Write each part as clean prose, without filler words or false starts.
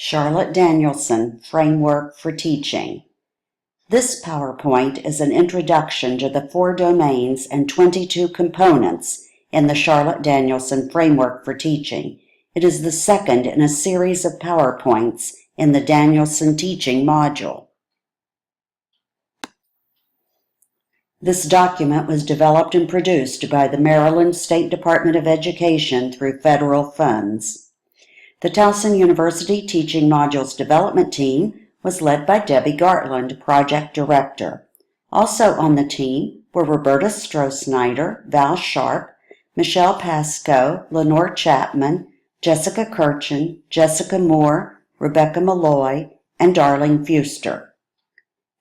Charlotte Danielson Framework for Teaching. This PowerPoint is an introduction to the 4 domains and 22 components in the Charlotte Danielson Framework for Teaching. It is the second in a series of PowerPoints in the Danielson Teaching module. This document was developed and produced by the Maryland State Department of Education through federal funds. The Towson University Teaching Modules Development Team was led by Debbie Gartland, Project Director. Also on the team were Roberta Stroh-Snyder, Val Sharp, Michelle Pascoe, Lenore Chapman, Jessica Kirchen, Jessica Moore, Rebecca Malloy, and Darlene Fuster.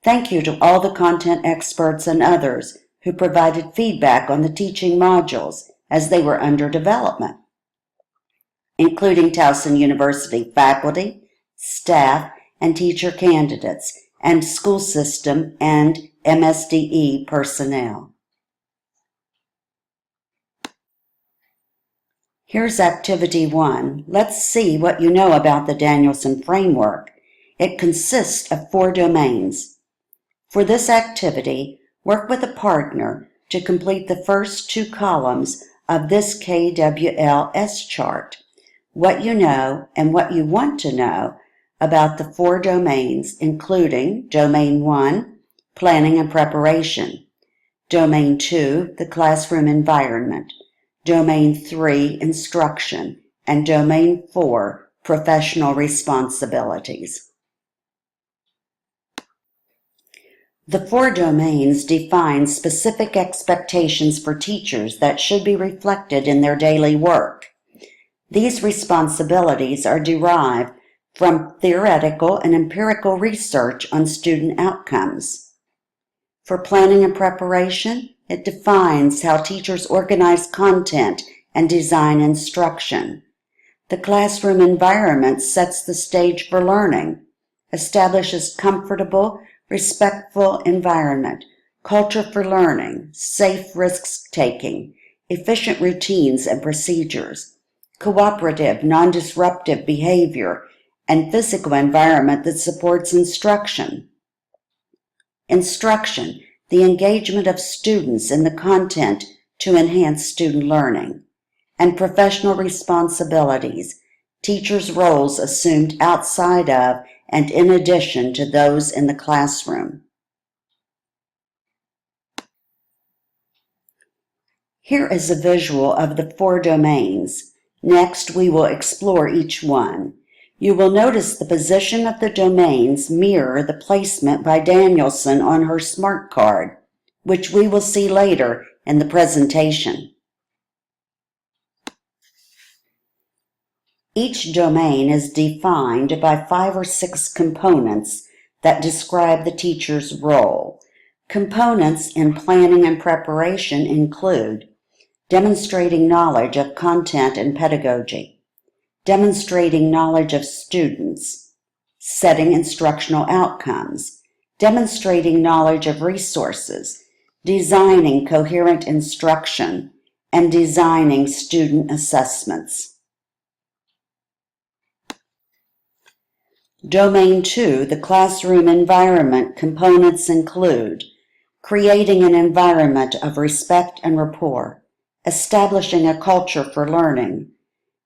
Thank you to all the content experts and others who provided feedback on the teaching modules as they were under development, including Towson University faculty, staff, and teacher candidates, and school system and MSDE personnel. Here's Activity 1. Let's see what you know about the Danielson Framework. It consists of 4 domains. For this activity, work with a partner to complete the first 2 columns of this KWLS chart. What you know and what you want to know about the 4 domains, including Domain 1, Planning and Preparation, Domain 2, the Classroom Environment, Domain 3, Instruction, and Domain 4, Professional Responsibilities. The 4 domains define specific expectations for teachers that should be reflected in their daily work. These responsibilities are derived from theoretical and empirical research on student outcomes. For planning and preparation, it defines how teachers organize content and design instruction. The classroom environment sets the stage for learning, establishes comfortable, respectful environment, culture for learning, safe risk-taking, efficient routines and procedures, cooperative, non-disruptive behavior, and physical environment that supports instruction. Instruction, the engagement of students in the content to enhance student learning. And professional responsibilities, teachers' roles assumed outside of and in addition to those in the classroom. Here is a visual of the 4 domains. Next, we will explore each one. You will notice the position of the domains mirror the placement by Danielson on her smart card, which we will see later in the presentation. Each domain is defined by 5 or 6 components that describe the teacher's role. Components in planning and preparation include demonstrating knowledge of content and pedagogy, demonstrating knowledge of students, setting instructional outcomes, demonstrating knowledge of resources, designing coherent instruction, and designing student assessments. Domain 2, the classroom environment, components include creating an environment of respect and rapport, establishing a culture for learning,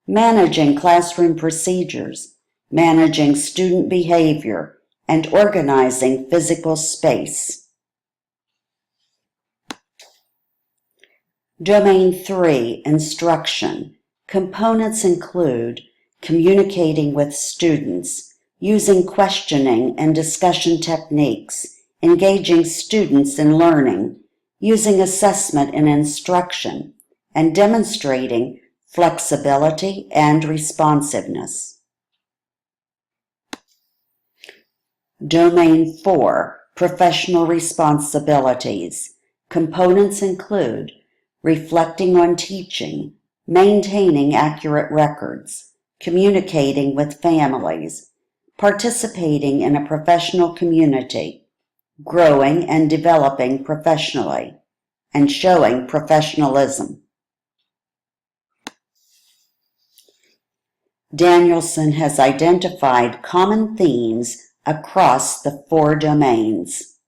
managing classroom procedures, managing student behavior, and organizing physical space. Domain 3, instruction. Components include communicating with students, using questioning and discussion techniques, engaging students in learning, using assessment in instruction, and demonstrating flexibility and responsiveness. Domain 4, professional responsibilities. Components include reflecting on teaching, maintaining accurate records, communicating with families, participating in a professional community, growing and developing professionally, and showing professionalism. Danielson has identified common themes across the 4 domains.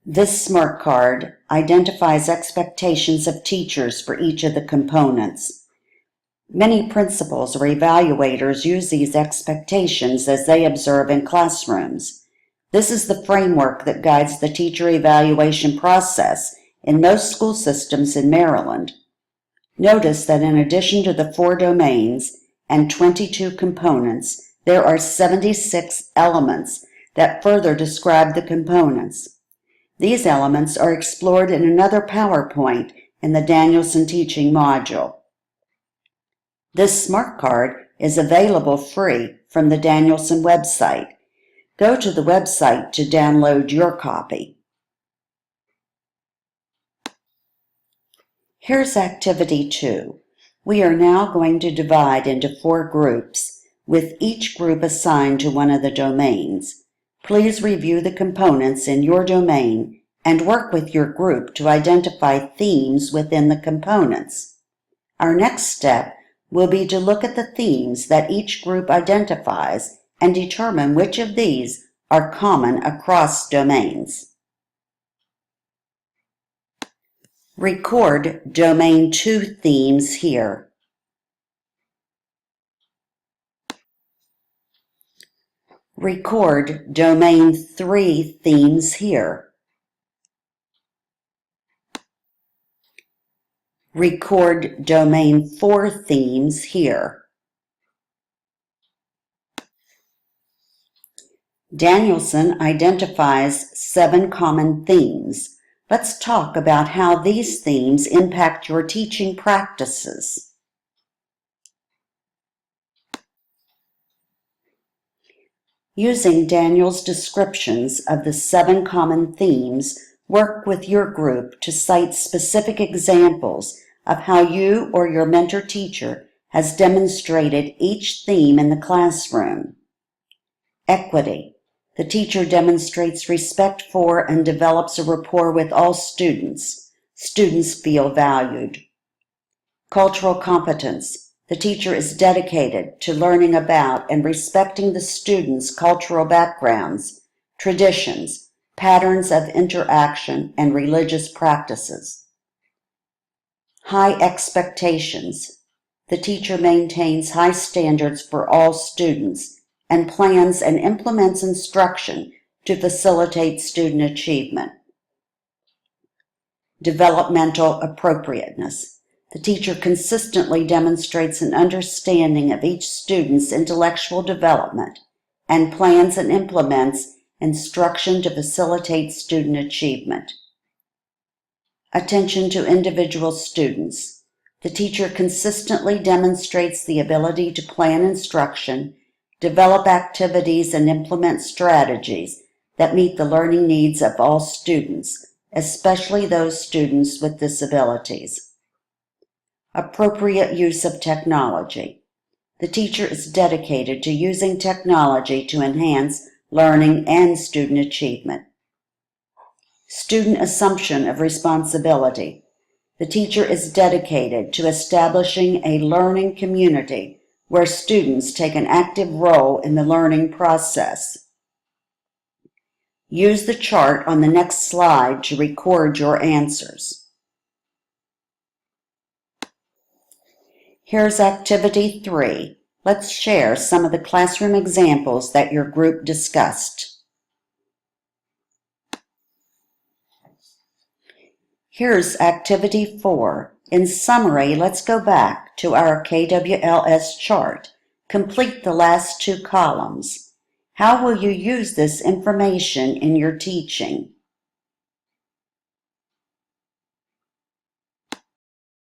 This SMART card identifies expectations of teachers for each of the components. Many principals or evaluators use these expectations as they observe in classrooms. This is the framework that guides the teacher evaluation process in most school systems in Maryland. Notice that in addition to the 4 domains and 22 components, there are 76 elements that further describe the components. These elements are explored in another PowerPoint in the Danielson teaching module. This SMART card is available free from the Danielson website. Go to the website to download your copy. Here's Activity 2. We are now going to divide into 4 groups, with each group assigned to one of the domains. Please review the components in your domain and work with your group to identify themes within the components. Our next step will be to look at the themes that each group identifies and determine which of these are common across domains. Record Domain 2 themes here. Record Domain 3 themes here. Record Domain 4 themes here. Danielson identifies 7 common themes. Let's talk about how these themes impact your teaching practices. Using Daniel's descriptions of the 7 common themes, work with your group to cite specific examples of how you or your mentor teacher has demonstrated each theme in the classroom. Equity. The teacher demonstrates respect for and develops a rapport with all students. Students feel valued. Cultural competence. The teacher is dedicated to learning about and respecting the students' cultural backgrounds, traditions, patterns of interaction, and religious practices. High expectations. The teacher maintains high standards for all students and plans and implements instruction to facilitate student achievement. Developmental appropriateness. The teacher consistently demonstrates an understanding of each student's intellectual development and plans and implements instruction to facilitate student achievement. Attention to individual students. The teacher consistently demonstrates the ability to plan instruction, develop activities, and implement strategies that meet the learning needs of all students, especially those students with disabilities. Appropriate use of technology. The teacher is dedicated to using technology to enhance learning and student achievement. Student assumption of responsibility. The teacher is dedicated to establishing a learning community where students take an active role in the learning process. Use the chart on the next slide to record your answers. Here's Activity 3. Let's share some of the classroom examples that your group discussed. Here's Activity 4. In summary, let's go back to our KWLS chart. Complete the last 2 columns. How will you use this information in your teaching?